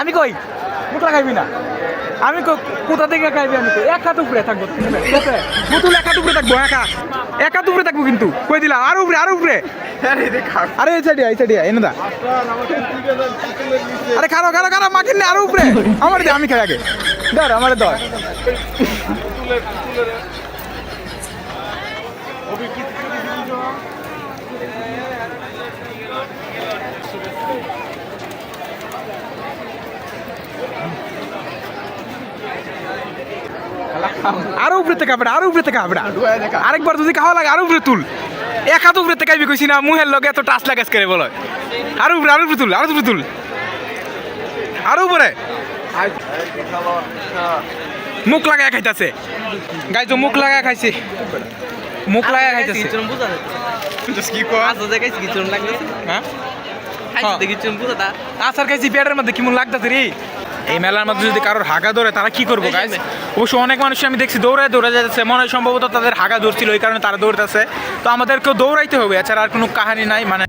আমি কই মুখ লাগাইবি না আমি কোথা থেকে খাইবি আমি এক হাত উপরে থাকবো বোতল এক হাত উপরে থাকবো এক হাত উপরে থাকবো কিন্তু কই দিলা আরো উপরে আরে এই সাইডিয়া এনে দা আরে খারো মাখিন না আরো উপরে আমার দে আমি খাই আগে ধর আমারে ধর আরো উপরে থেকে কাপড়া আরেকবার যদি খাওয়া লাগে আরো উপরে তুল এক হাত উপরে থেকে খাইবি কইছি না মুহের লগে এত টাচ লাগাস করে বলো আরো উপরে তুল আরো উপরে মুখ লাগায় খাইতাছে গাই তো মুখ লাগায় খাইছে আচার খাইছি পেটের মধ্যে কেমন লাগতেছে রে এই মেলার মধ্যে যদি কারোর হাগা ধরে তারা কি করবো গাইজ অবশ্য অনেক মানুষ আমি দেখছি দৌড়ায় যাচ্ছে মনে হয় সম্ভবত তাদের হাগা ধরছিল এই কারণে তারা দৌড়াতেছে তো আমাদেরকেও দৌড়াইতে হবে এছাড়া আর কোনো কাহিনী নাই মানে